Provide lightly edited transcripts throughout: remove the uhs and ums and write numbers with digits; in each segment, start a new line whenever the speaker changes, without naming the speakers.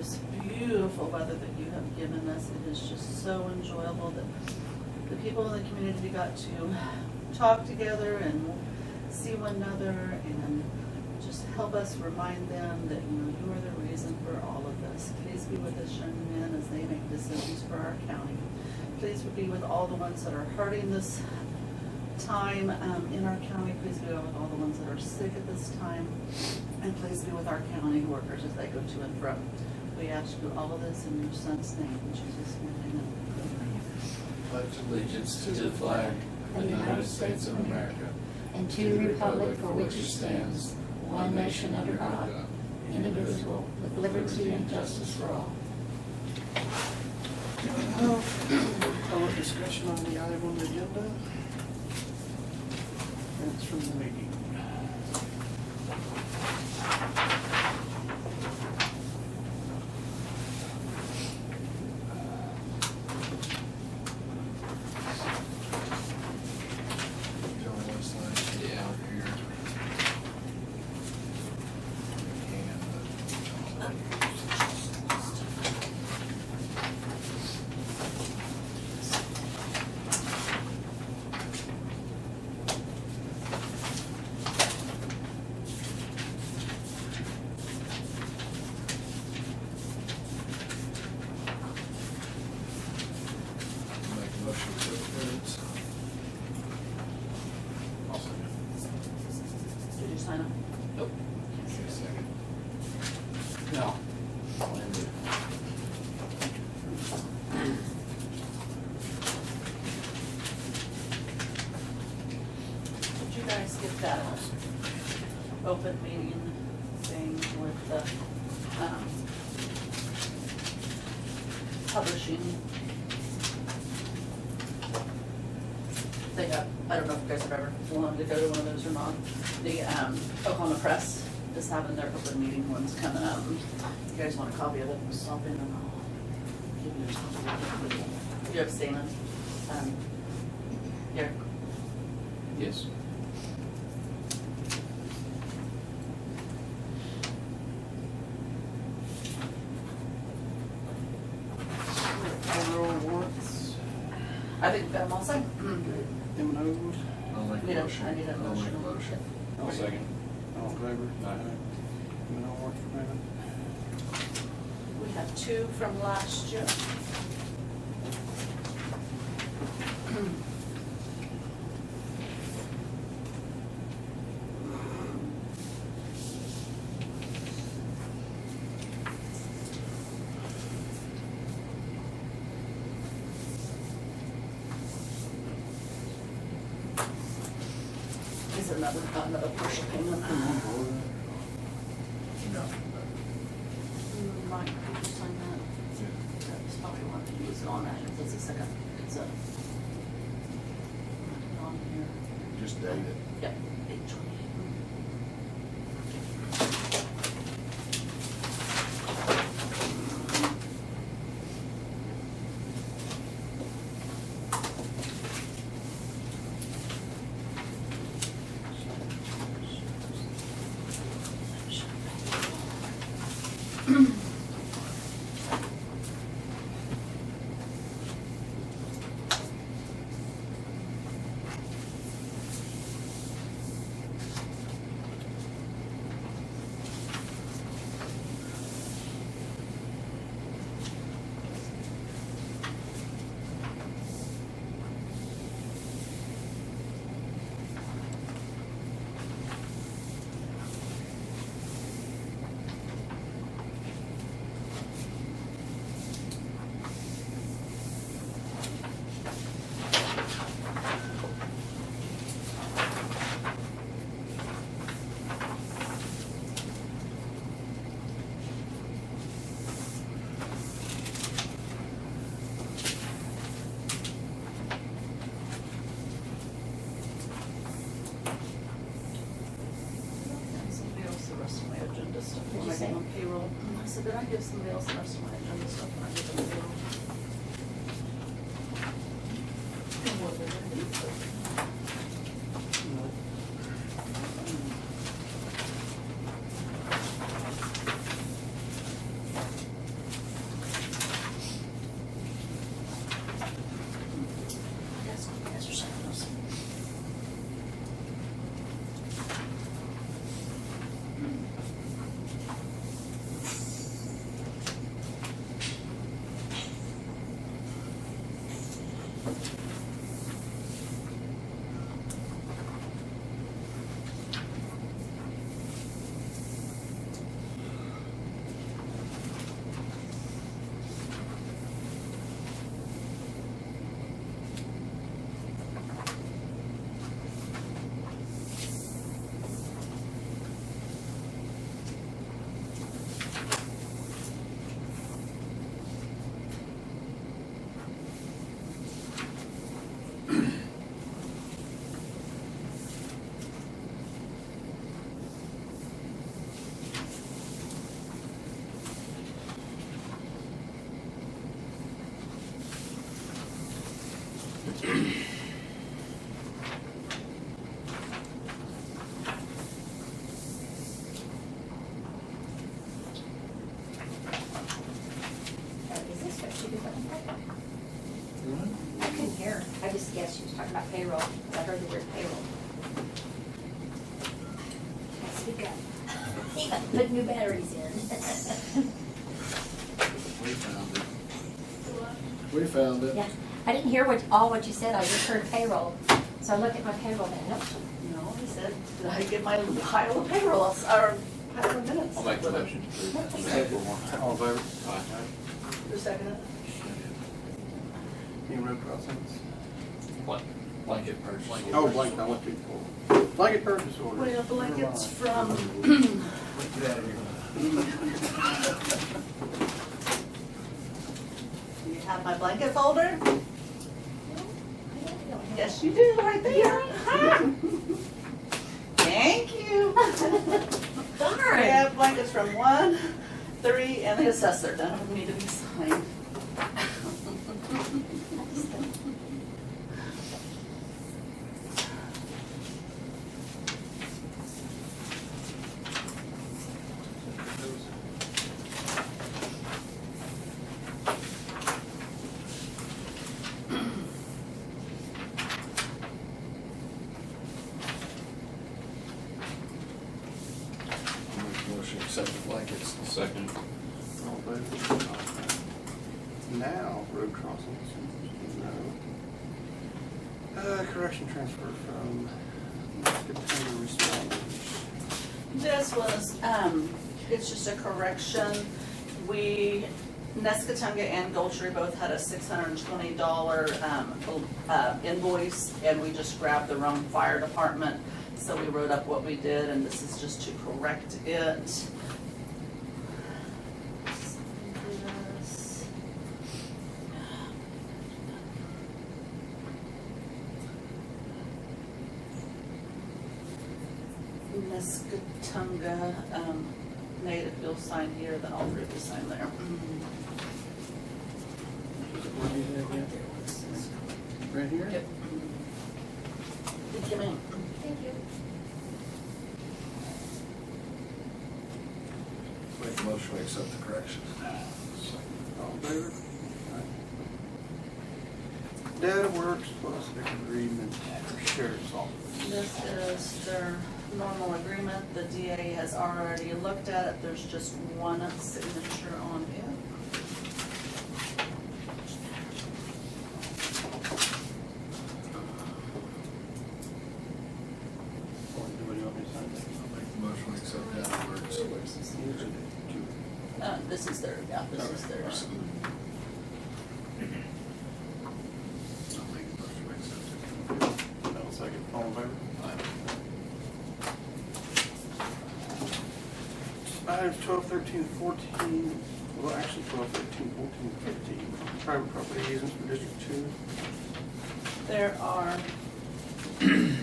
this beautiful weather that you have given us. It is just so enjoyable that the people in the community got to talk together and see one another and just help us remind them that, you are the reason for all of this. Please be with this young men as they make decisions for our county. Please be with all the ones that are hurting this time in our county. Please be with all the ones that are sick at this time. And please be with our county workers as they go to and from. We ask you all of this in your son's name, in Jesus' name. Amen.
Pledge allegiance to the flag of the United States of America and to the republic for which it stands, one nation under God, indivisible, with liberty and justice for all.
Public discussion on the item on the agenda. That's from the meeting.
Did you sign up?
Nope. Give me a second.
No.
Did you guys get that open meeting thing with the publishing? They got, I don't know if you guys have ever wanted to go to one of those or not. The Oklahoma Press is having their open meeting ones coming up. If you guys want a copy of it, stop in and I'll give you a copy of it. You have seen it? Yeah.
Yes.
Overall warrants,
I think we've got them all signed.
M&Os,
I'll make
I need
a
a
motion.
motion.
I'll make a motion.
I'll second. All in favor?
Aye.
M&O warrants for payment.
We have two from last year. Is another partial payment.
No.
Mike, could you sign that? That's probably one to use it on that, because it's a second, it's a, on here.
Just date it.
Yep, 8/28. Somebody else the rest of my agenda stuff.
Did
when
you
I get
say?
on payroll. I said, did I give somebody else the rest of my agenda stuff when I get on payroll? What did I do?
He got to put new batteries in.
We found it. We found it.
Yeah, I didn't hear all what you said, I just heard payroll. So I looked at my payroll and nope.
No, he said, did I get my pile of payrolls, or pile of minutes?
I'll make the motion.
All in favor?
Who's second?
Any road crossings?
Blanket purchase.
Oh, blanket, I went too full. Blanket purchase order.
We have blankets from,
Get out of here.
you have my blanket folder? Yes, you do, right there. Thank you. We
Darn.
have blankets from 1, 3, and the assessor, none of them need to be signed.
Motion to accept the blankets. Second.
All in favor? Now, road crossings. No. Correction transfer from Muscatine responders.
This was, it's just a correction. We, Nescatunga and Gulfstream both had a $620 invoice, and we just grabbed the wrong fire department. So we wrote up what we did, and this is just to correct it. This. Nescatunga, Nate, if you'll sign here, then I'll really sign there.
Right here?
Yep. Come in.
Thank you.
Make the motion to accept the correction.
All in favor? Data Works plus agreement for sheriff's office.
This is their normal agreement. The DA has already looked at it. There's just one signature on it.
Do you want me to sign that?
I'll make the motion to accept that works.
This is their, yeah, this is theirs.
I'll make the motion to accept it.
No, second. All in favor? Items 12, 13, 14, well, actually 12, 13, 14, 15. Private property easements for District 2.
There are 2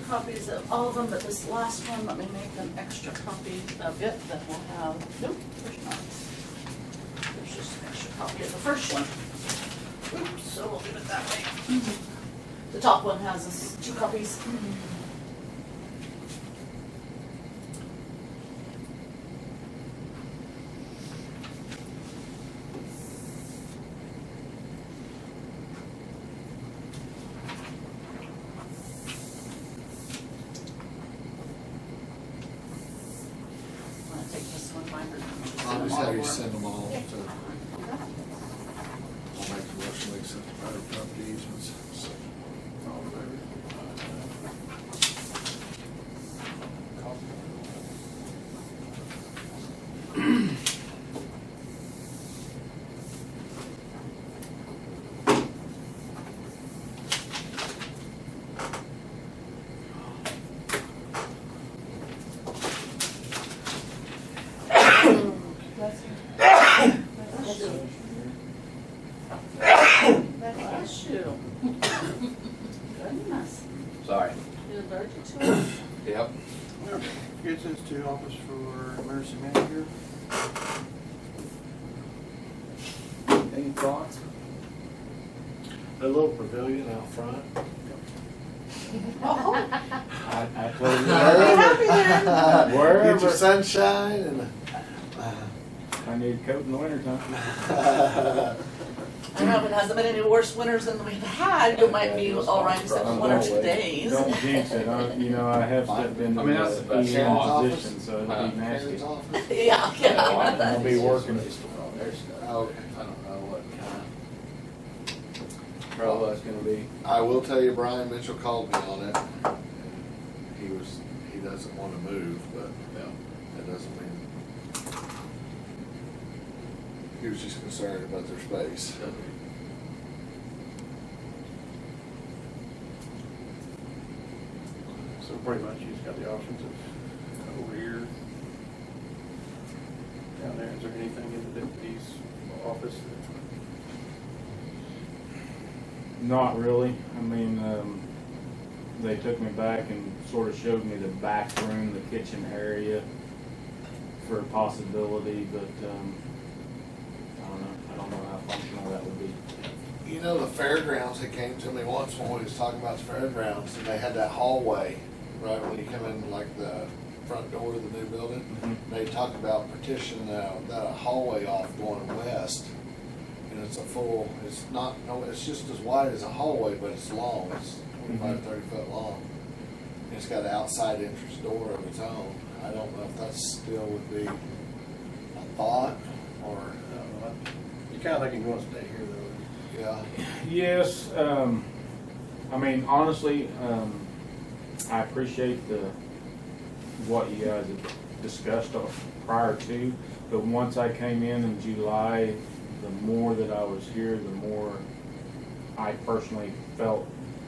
copies of all of them, but this last one, let me make an extra copy of it that will have, nope, there's not. There's just an extra copy of the first one. Oops, so we'll leave it that way. The top one has 2 copies. I'm gonna take this one, binder.
I'll just have you send them all
Yeah.
to, I'll make the motion to accept the private property easements.
All in favor?
Bless you. Goodness.
Sorry.
You allergic to it?
Yep.
Gets us to office for emergency manager.
Any thoughts? A little pavilion out front.
Oh,
I told you.
I'll be happy then.
Wherever.
Get your sunshine and.
I need a coat in the wintertime.
I know, if it hasn't been any worse winters than we've had, it might be all right except for 1 or 2 days.
Don't jinx it, I have stepped into
I mean, that's
the
the best
EM
office.
position, so it'll be nasty.
Karen's office?
Yeah, yeah.
I'll be working.
Oh, okay.
I don't know what kind.
Probably that's gonna be.
I will tell you, Brian Mitchell called me on it. He doesn't want to move, but that doesn't mean. He was just concerned about their space.
So pretty much you just got the options of over here, down there. Is there anything in the deputy's office?
Not really. I mean, they took me back and sort of showed me the back room, the kitchen area for a possibility, but, I don't know how functional that would be.
You know, the fairgrounds, they came to me once when we was talking about the fairgrounds, and they had that hallway, right, when you come in, like, the front door to the new building. They talked about partitioning that hallway off going west, and it's a full, it's not, no, it's just as wide as a hallway, but it's long, it's 25, 30 foot long. And it's got an outside entrance door of its own. I don't know if that still would be a thought, or,
You kind of think you want to stay here though.
yeah.
Yes, I mean, honestly, I appreciate what you guys had discussed prior to, but once I came in July, the more that I was here, the more I personally felt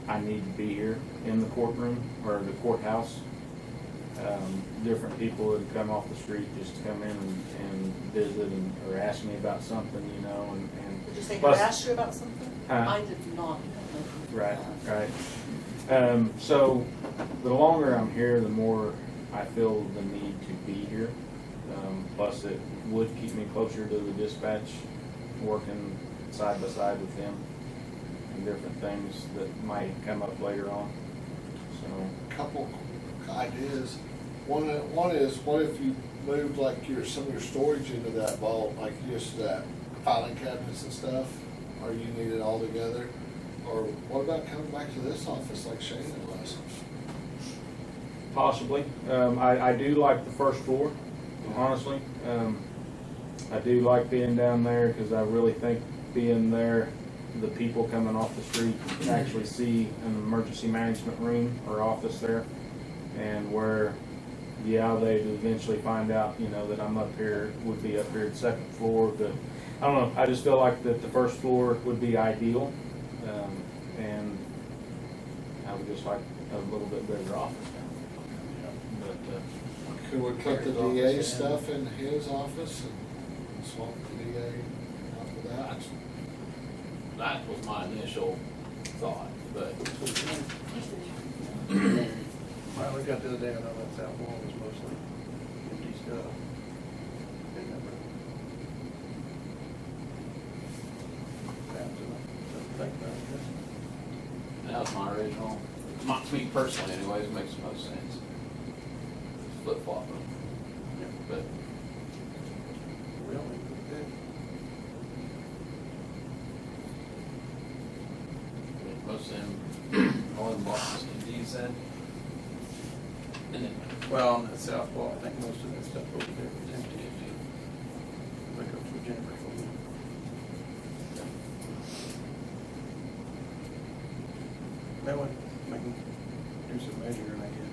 I need to be here in the courtroom, or the courthouse. Different people that come off the street just come in and visit or ask me about something, and
Did you say
plus-
harassed you about something? I did not.
Right. So the longer I'm here, the more I feel the need to be here. Plus, it would keep me closer to the dispatch, working side by side with them, and different things that might come up later on. So,
Couple ideas. One is, what if you moved like some of your storage into that vault, like just that filing cabinets and stuff, or you need it all together? Or what about coming back to this office like Shane was?
possibly. I do like the first floor, honestly. I do like being down there because I really think being there, the people coming off the street actually see an emergency management room or office there, and where, yeah, they'd eventually find out, that I'm up here, would be up here at the second floor. But I don't know. I just feel like that the first floor would be ideal, and I would just like a little bit bigger office down there. But
Could we put the DA stuff in his office and swap the DA out with that?
That was my initial thought, but
Well, we got the other day, I know that south wall was mostly empty stuff. Didn't have a- think about it.
that was my original, to me personally anyways, makes the most sense. Flip flop them, but
We don't need to put that.
most of them, all them boxes empty, you said. And then,
Well, on that south wall, I think most of that stuff over there was empty. Look up for Jennifer for me. That one, we can do some measuring, I guess.